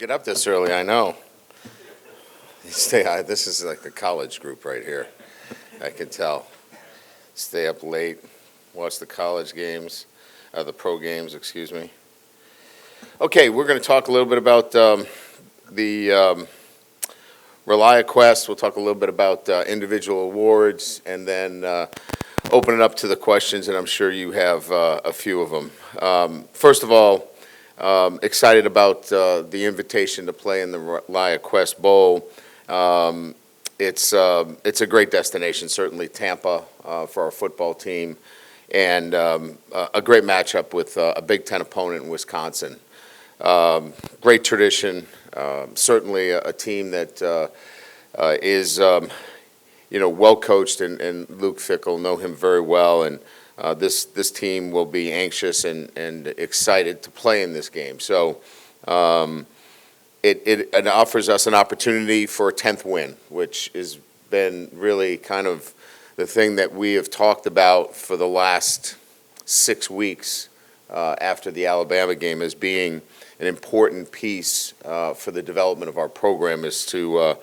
get up this early, I know. This is like the college group right here. I can tell. Stay up late, watch the college games, the pro games, excuse me. Okay, we're going to talk a little bit about the Relia Quest. We'll talk a little bit about individual awards, and then open it up to the questions, and I'm sure you have a few of them. First of all, excited about the invitation to play in the Relia Quest Bowl. It's a great destination, certainly Tampa for our football team, and a great matchup with a Big Ten opponent in Wisconsin. Great tradition, certainly a team that is well coached, and Luke Fickell, know him very well, and this team will be anxious and excited to play in this game. So it offers us an opportunity for a 10th win, which has been really kind of the thing that we have talked about for the last 6 weeks after the Alabama game as being an important piece for the development of our program, is to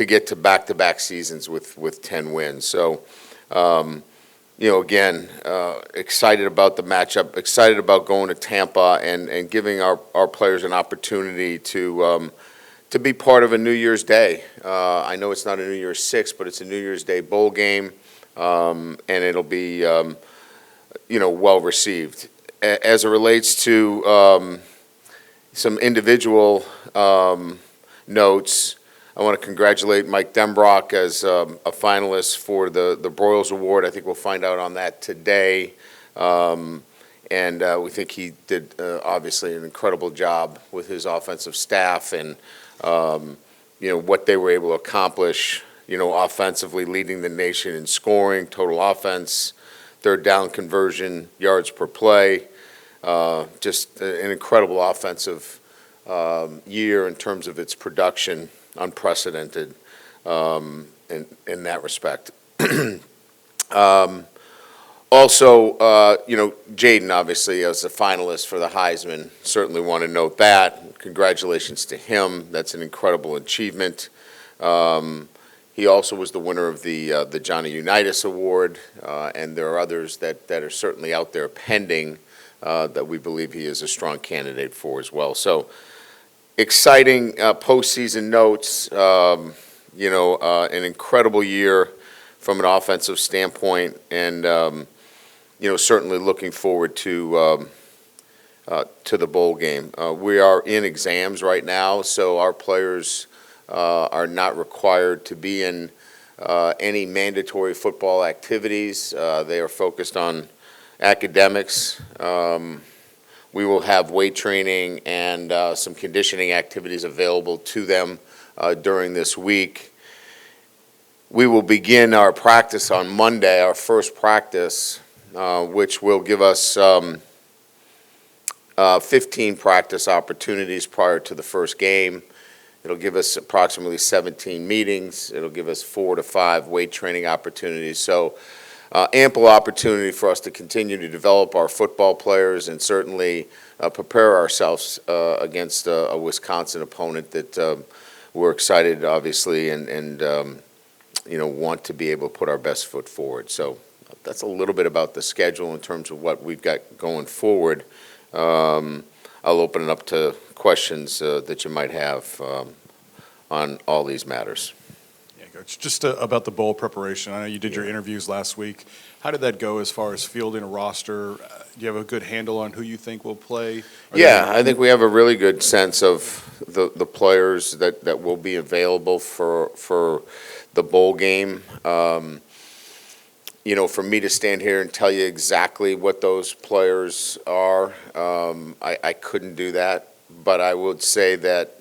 get to back-to-back seasons with 10 wins. So, again, excited about the matchup, excited about going to Tampa and giving our players an opportunity to be part of a New Year's Day. I know it's not a New Year's Six, but it's a New Year's Day bowl game, and it'll be, well received. As it relates to some individual notes, I want to congratulate Mike Denbrock as a finalist for the Broyles Award. I think we'll find out on that today. And we think he did, obviously, an incredible job with his offensive staff and, what they were able to accomplish, offensively, leading the nation in scoring, total offense, third down conversion, yards per play. Just an incredible offensive year in terms of its production. Unprecedented in that respect. Also, Jaden, obviously, as a finalist for the Heisman, certainly want to note that. Congratulations to him. That's an incredible achievement. He also was the winner of the Johnny Unitas Award, and there are others that are certainly out there pending that we believe he is a strong candidate for as well. So, exciting postseason notes, an incredible year from an offensive standpoint, and certainly looking forward to the bowl game. We are in exams right now, so our players are not required to be in any mandatory football activities. They are focused on academics. We will have weight training and some conditioning activities available to them during this week. We will begin our practice on Monday, our first practice, which will give us 15 practice opportunities prior to the first game. It'll give us approximately 17 meetings. It'll give us 4 to 5 weight training opportunities. So ample opportunity for us to continue to develop our football players and certainly prepare ourselves against a Wisconsin opponent that we're excited, obviously, and want to be able to put our best foot forward. So that's a little bit about the schedule in terms of what we've got going forward. I'll open it up to questions that you might have on all these matters. Coach, just about the bowl preparation. I know you did your interviews last week. How did that go as far as fielding a roster? Do you have a good handle on who you think will play? I think we have a really good sense of the players that will be available for the bowl game. For me to stand here and tell you exactly what those players are, I couldn't do that. But I would say that,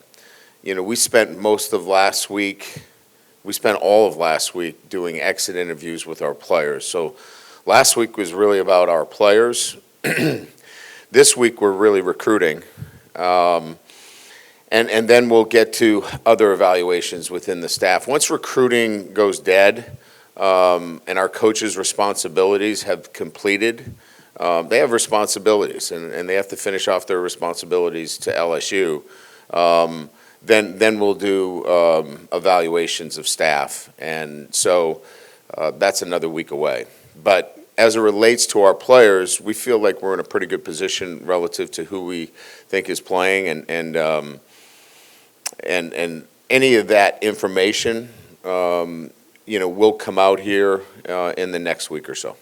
we spent all of last week doing exit interviews with our players. So last week was really about our players. This week we're really recruiting. And then we'll get to other evaluations within the staff. Once recruiting goes dead and our coaches' responsibilities have completed, they have responsibilities and they have to finish off their responsibilities to LSU. then we'll do evaluations of staff. And so that's another week away. But as it relates to our players, we feel like we're in a pretty good position relative to who we think is playing, and any of that information, will come out here in the next week or so.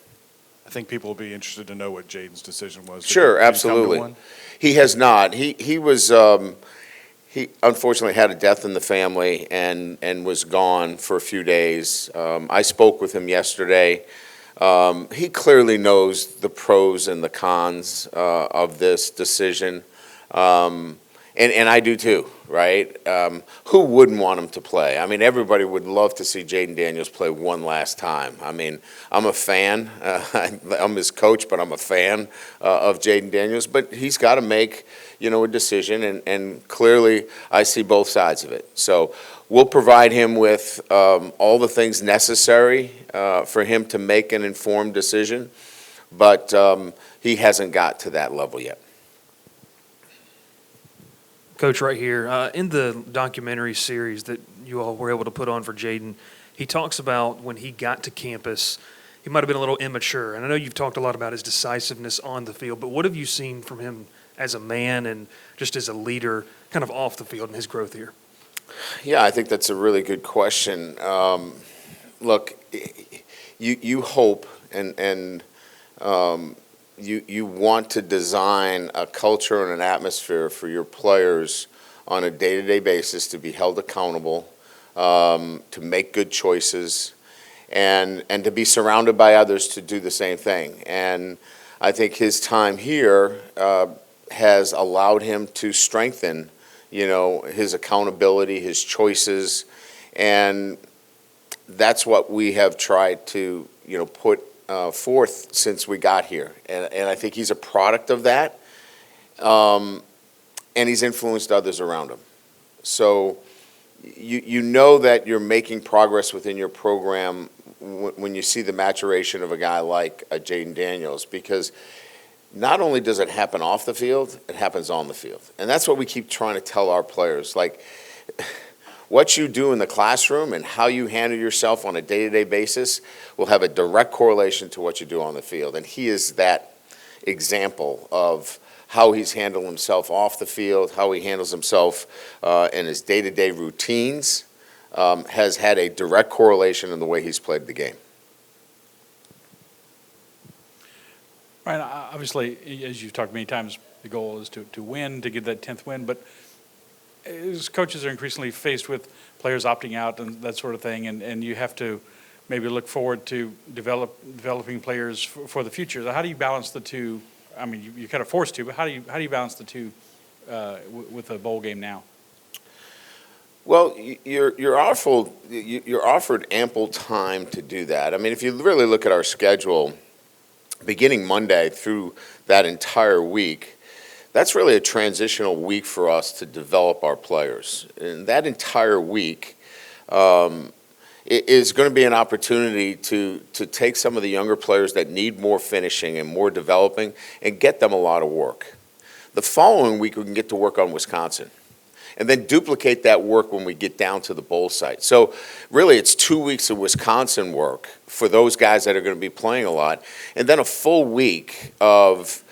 I think people will be interested to know what Jaden's decision was. Sure, Did he come to absolutely. one? He has not. He was he unfortunately had a death in the family and was gone for a few days. I spoke with him yesterday. He clearly knows the pros and the cons of this decision, and I do too, right? Who wouldn't want him to play? I mean, everybody would love to see Jaden Daniels play one last time. I mean, I'm a fan. I'm his coach, but I'm a fan of Jaden Daniels. But he's got to make, a decision, and clearly I see both sides of it. So we'll provide him with all the things necessary for him to make an informed decision, but he hasn't got to that level yet. Coach, right here, in the documentary series that you all were able to put on for Jaden, he talks about when he got to campus, he might have been a little immature. And I know you've talked a lot about his decisiveness on the field, but what have you seen from him as a man and just as a leader kind of off the field in his growth here? Yeah, I think that's a really good question. Look, you hope and you want to design a culture and an atmosphere for your players on a day-to-day basis to be held accountable, to make good choices, and to be surrounded by others to do the same thing. And I think his time here has allowed him to strengthen, his accountability, his choices, and that's what we have tried to, put forth since we got here. And I think he's a product of that, and he's influenced others around him. So you know that you're making progress within your program when you see the maturation of a guy like Jaden Daniels, because not only does it happen off the field, it happens on the field. And that's what we keep trying to tell our players. Like, what you do in the classroom and how you handle yourself on a day-to-day basis will have a direct correlation to what you do on the field. And he is that example of how he's handled himself off the field, how he handles himself in his day-to-day routines, has had a direct correlation in the way he's played the game. Right, obviously, as you've talked many times, the goal is to win, to get that 10th win. But as coaches are increasingly faced with players opting out and that sort of thing, and you have to maybe look forward to developing players for the future. So how do you balance the two? I mean, you're kind of forced to, but how do you balance the two with a bowl game now? Well, you're offered ample time to do that. I mean, if you really look at our schedule, beginning Monday through that entire week, that's really a transitional week for us to develop our players. And that entire week is going to be an opportunity to take some of the younger players that need more finishing and more developing and get them a lot of work. The following week, we can get to work on Wisconsin, and then duplicate that work when we get down to the bowl site. So really, it's 2 weeks of Wisconsin work for those guys that are going to be playing a lot, and then a full week of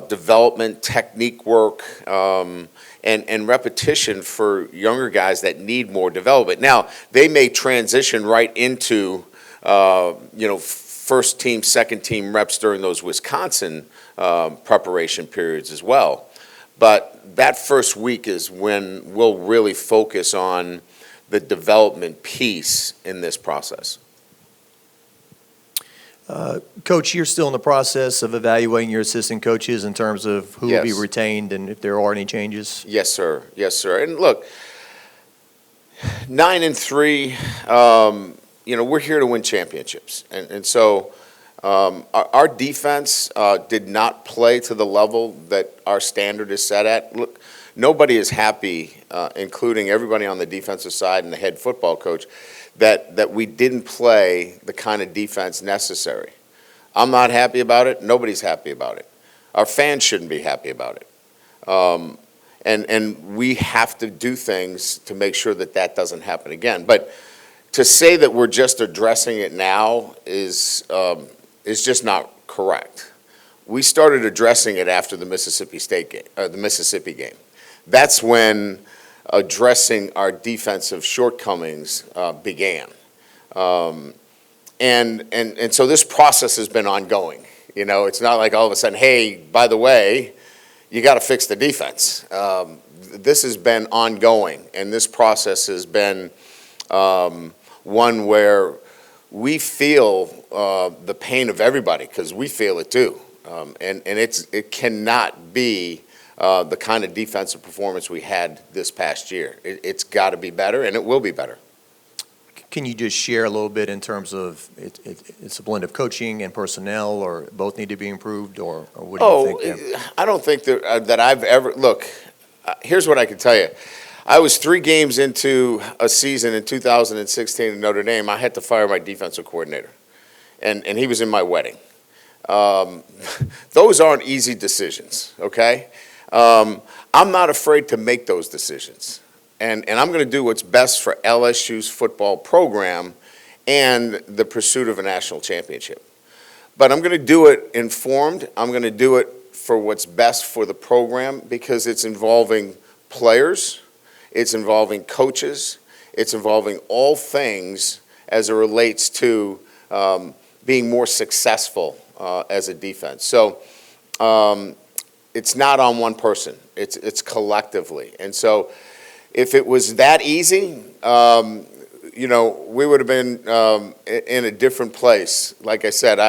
development, technique work, and repetition for younger guys that need more development. Now, they may transition right into, first team, second team reps during those Wisconsin preparation periods as well. But that first week is when we'll really focus on the development piece in this process. Coach, you're still in the process of evaluating your assistant coaches in terms of who will be Yes. retained and if there are any changes? Yes, sir. Yes, sir. And look, 9-3, we're here to win championships. And so our defense did not play to the level that our standard is set at. Look, nobody is happy, including everybody on the defensive side and the head football coach, that we didn't play the kind of defense necessary. I'm not happy about it. Nobody's happy about it. Our fans shouldn't be happy about it. And we have to do things to make sure that that doesn't happen again. But to say that we're just addressing it now is just not correct. We started addressing it after the Mississippi State game, the Mississippi game. That's when addressing our defensive shortcomings began. And so this process has been ongoing. You know, it's not like all of a sudden, hey, by the way, you got to fix the defense. This has been ongoing, and this process has been one where we feel the pain of everybody, because we feel it too. And it cannot be the kind of defensive performance we had this past year. It's got to be better, and it will be better. Can you just share a little bit in terms of it's a blend of coaching and personnel, or both need to be improved, or what do you think there? I don't think that I've ever, look, here's what I can tell you. I was 3 games into a season in 2016 in Notre Dame. I had to fire my defensive coordinator, and he was in my wedding. Those aren't easy decisions, okay? I'm not afraid to make those decisions. And I'm going to do what's best for LSU's football program and the pursuit of a national championship. But I'm going to do it informed. I'm going to do it for what's best for the program, because it's involving players, it's involving coaches, it's involving all things as it relates to being more successful as a defense. So it's not on one person. It's collectively. And so if it was that easy, you know, we would have been in a different place. Like I said,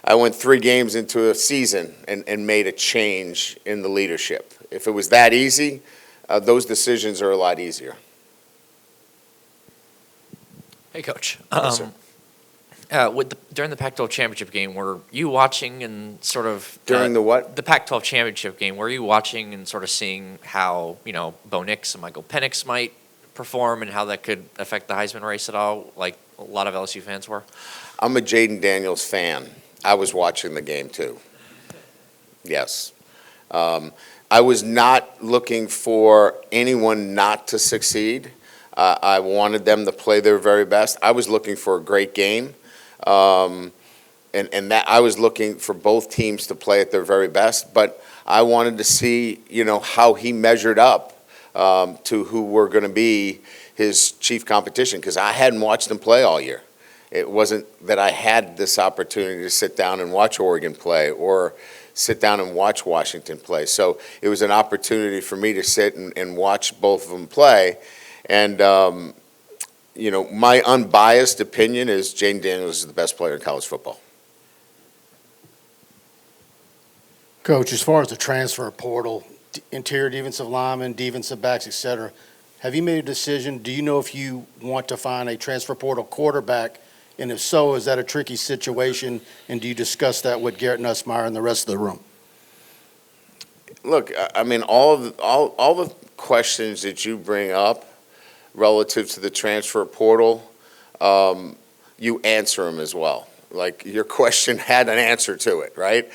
I went 3 games into a season and made a change in the leadership. If it was that easy, those decisions are a lot easier. Hey, Coach. Yes, sir. During the Pac-12 championship game, were you watching and sort of During the what? The Pac-12 championship game? Were you watching and sort of seeing how Bo Nix and Michael Penix might perform and how that could affect the Heisman race at all, like a lot of LSU fans were? I'm a Jaden Daniels fan. I was watching the game too. Yes. I was not looking for anyone not to succeed. I wanted them to play their very best. I was looking for a great game. And that I was looking for both teams to play at their very best, but I wanted to see, how he measured up to who were going to be his chief competition, because I hadn't watched him play all year. It wasn't that I had this opportunity to sit down and watch Oregon play or sit down and watch Washington play. So it was an opportunity for me to sit and watch both of them play. And my unbiased opinion is Jaden Daniels is the best player in college football. Coach, as far as the transfer portal, interior defensive linemen, defensive backs, et cetera, have you made a decision? Do you know if you want to find a transfer portal quarterback? And if so, is that a tricky situation? And do you discuss that with Garrett Nussmeier and the rest of the room? Look, I mean, all the questions that you bring up relative to the transfer portal, you answer them as well. Like, your question had an answer to it, right?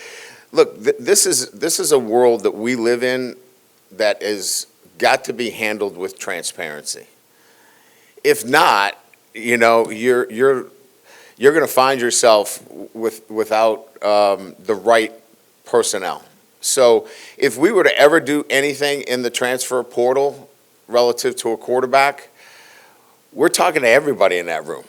Look, this is a world that we live in that has got to be handled with transparency. If not, you're going to find yourself without the right personnel. So if we were to ever do anything in the transfer portal relative to a quarterback, we're talking to everybody in that room.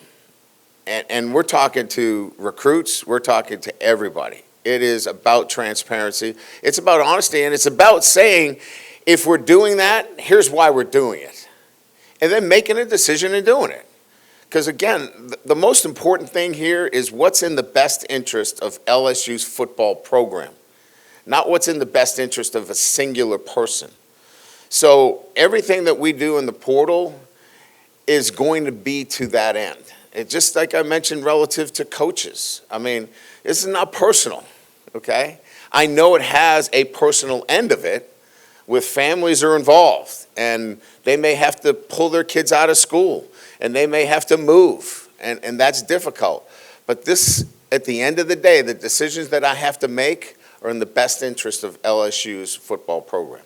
And we're talking to recruits. We're talking to everybody. It is about transparency. It's about honesty, and it's about saying, if we're doing that, here's why we're doing it. And then making a decision and doing it. Because, again, the most important thing here is what's in the best interest of LSU's football program, not what's in the best interest of a singular person. So everything that we do in the portal is going to be to that end. It just like I mentioned relative to coaches. I mean, this is not personal, okay? I know it has a personal end of it with families are involved, and they may have to pull their kids out of school, and they may have to move, and that's difficult. But this, at the end of the day, the decisions that I have to make are in the best interest of LSU's football program.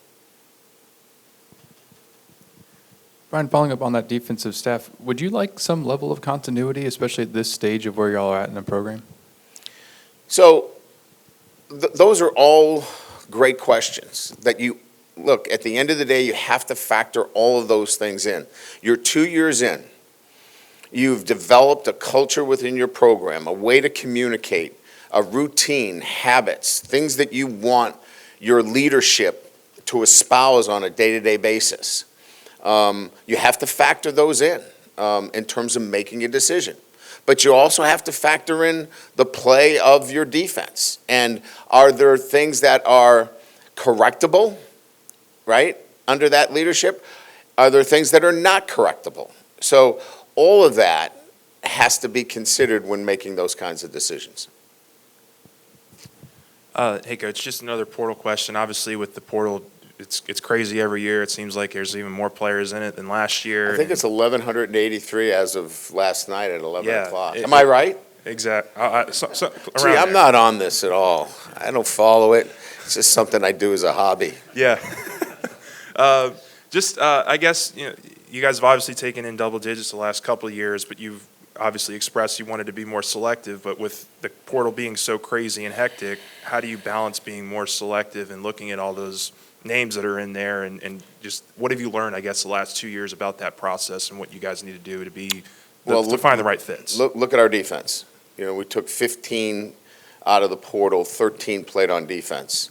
Brian, following up on that defensive staff, would you like some level of continuity, especially at this stage of where y'all are at in the program? So those are all great questions that you look, at the end of the day, you have to factor all of those things in. You're 2 years in. You've developed a culture within your program, a way to communicate, a routine, habits, things that you want your leadership to espouse on a day-to-day basis. You have to factor those in terms of making a decision. But you also have to factor in the play of your defense. And are there things that are correctable, right, under that leadership? Are there things that are not correctable? So all of that has to be considered when making those kinds of decisions. Hey, Coach, just another portal question. Obviously, with the portal, it's crazy every year. It seems like there's even more players in it than last year. I think it's 1,183 as of last night at 11 Yeah, o'clock. Am I right? Exactly. See, I'm not on this at all. I don't follow it. It's just something I do as a hobby. Yeah. I guess, you guys have obviously taken in double digits the last couple of years, but you've obviously expressed you wanted to be more selective. But with the portal being so crazy and hectic, how do you balance being more selective and looking at all those names that are in there, and just what have you learned, I guess, the last 2 years about that process and what you guys need to do to find the right fits? Look at our defense. We took 15 out of the portal, 13 played on defense.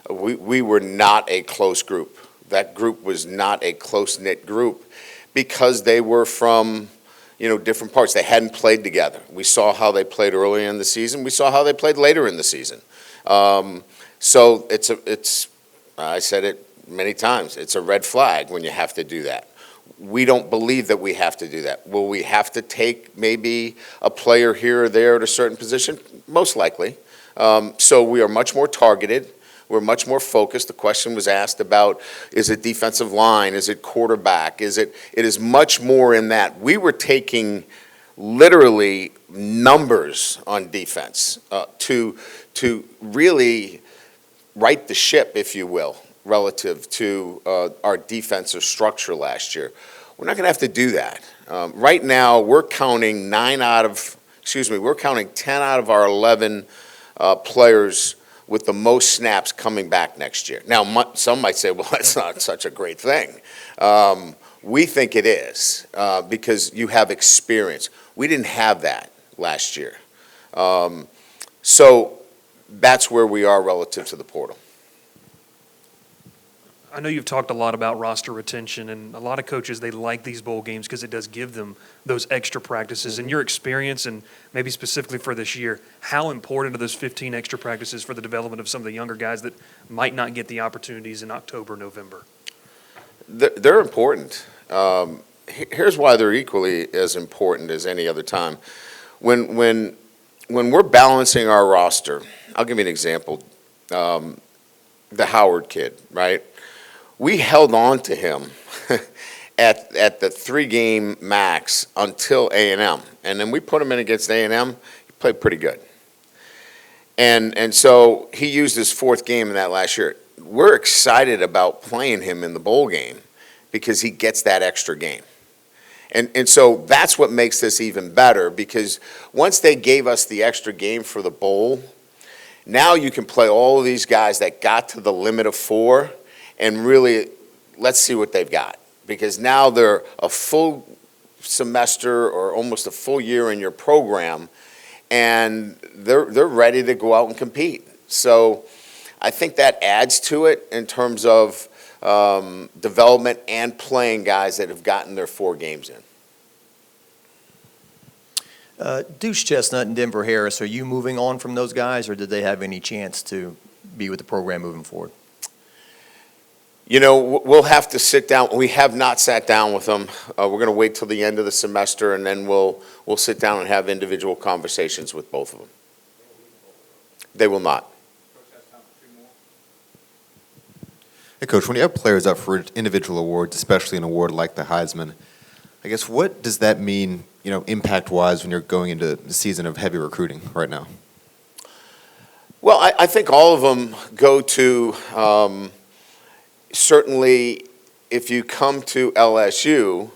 We were not a close group. That group was not a close-knit group because they were from, different parts. They hadn't played together. We saw how they played early in the season. We saw how they played later in the season. So I said it many times, it's a red flag when you have to do that. We don't believe that we have to do that. Will we have to take maybe a player here or there at a certain position? Most likely. So we are much more targeted. We're much more focused. The question was asked about, is it defensive line? Is it quarterback? It is much more in that. We were taking literally numbers on defense to really right the ship, if you will, relative to our defensive structure last year. We're not going to have to do that. Right now, we're counting 10 out of our 11 players with the most snaps coming back next year. Now, some might say, well, that's not such a great thing. We think it is because you have experience. We didn't have that last year. So that's where we are relative to the portal. I know you've talked a lot about roster retention, and a lot of coaches, they like these bowl games because it does give them those extra practices. In your experience, and maybe specifically for this year, how important are those 15 extra practices for the development of some of the younger guys that might not get the opportunities in October, November? They're important. Here's why they're equally as important as any other time. When we're balancing our roster, I'll give you an example. The Howard kid, right? We held on to him at the 3-game max until A&M. And then we put him in against A&M. He played pretty good. And so he used his 4th game in that last year. We're excited about playing him in the bowl game because he gets that extra game. And so that's what makes this even better, because once they gave us the extra game for the bowl, now you can play all of these guys that got to the limit of 4 and really let's see what they've got. Because now they're a full semester or almost a full year in your program, and they're ready to go out and compete. So I think that adds to it in terms of development and playing guys that have gotten their 4 games in. Deuce Chestnut and Denver Harris, are you moving on from those guys, or did they have any chance to be with the program moving forward? We'll have to sit down. We have not sat down with them. We're going to wait till the end of the semester, and then we'll sit down and have individual conversations with both of them. They will not. Hey, Coach, when you have players up for individual awards, especially an award like the Heisman, I guess what does that mean, impact-wise when you're going into the season of heavy recruiting right now? Well, I think all of them go to certainly if you come to LSU,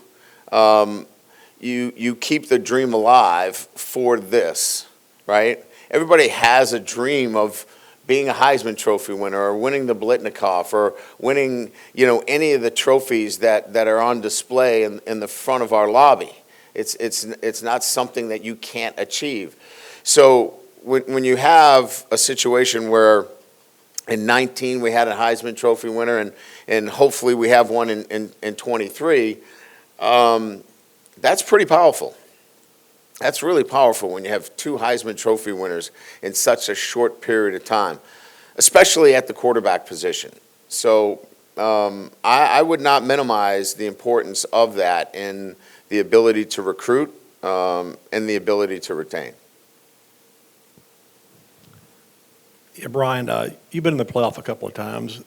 you keep the dream alive for this, right? Everybody has a dream of being a Heisman Trophy winner or winning the Blitnikoff or winning, any of the trophies that are on display in the front of our lobby. It's not something that you can't achieve. So when you have a situation where in 19 we had a Heisman Trophy winner and hopefully we have one in 23, that's pretty powerful. That's really powerful when you have two Heisman Trophy winners in such a short period of time, especially at the quarterback position. So I would not minimize the importance of that in the ability to recruit and the ability to retain. Yeah, Brian, you've been in the playoff a couple of times.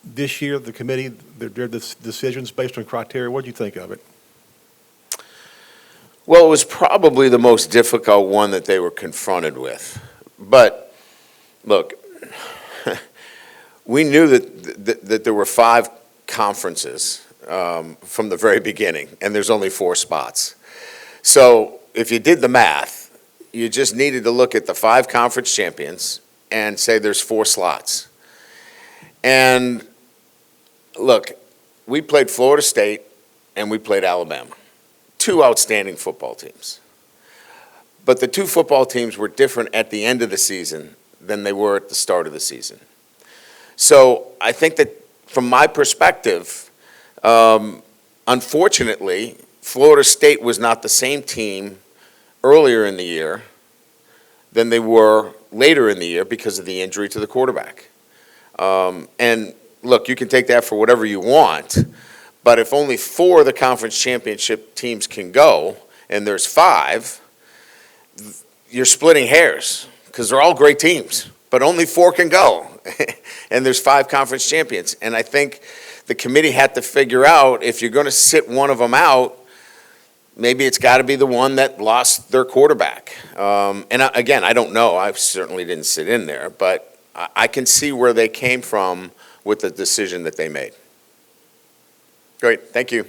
This year, the committee, their decisions based on criteria, what do you think of it? Well, it was probably the most difficult one that they were confronted with. But, look, we knew that there were 5 conferences from the very beginning, and there's only 4 spots. So if you did the math, you just needed to look at the 5 conference champions and say there's 4 slots. And, look, we played Florida State and we played Alabama. 2 outstanding football teams. But the 2 football teams were different at the end of the season than they were at the start of the season. So I think that from my perspective, unfortunately, Florida State was not the same team earlier in the year than they were later in the year because of the injury to the quarterback. And look, you can take that for whatever you want, but if only 4 of the conference championship teams can go, and there's 5, you're splitting hairs because they're all great teams, but only 4 can go, and there's 5 conference champions. And I think the committee had to figure out if you're going to sit one of them out, maybe it's got to be the one that lost their quarterback. And again, I don't know. I certainly didn't sit in there, but I can see where they came from with the decision that they made. Great, thank you.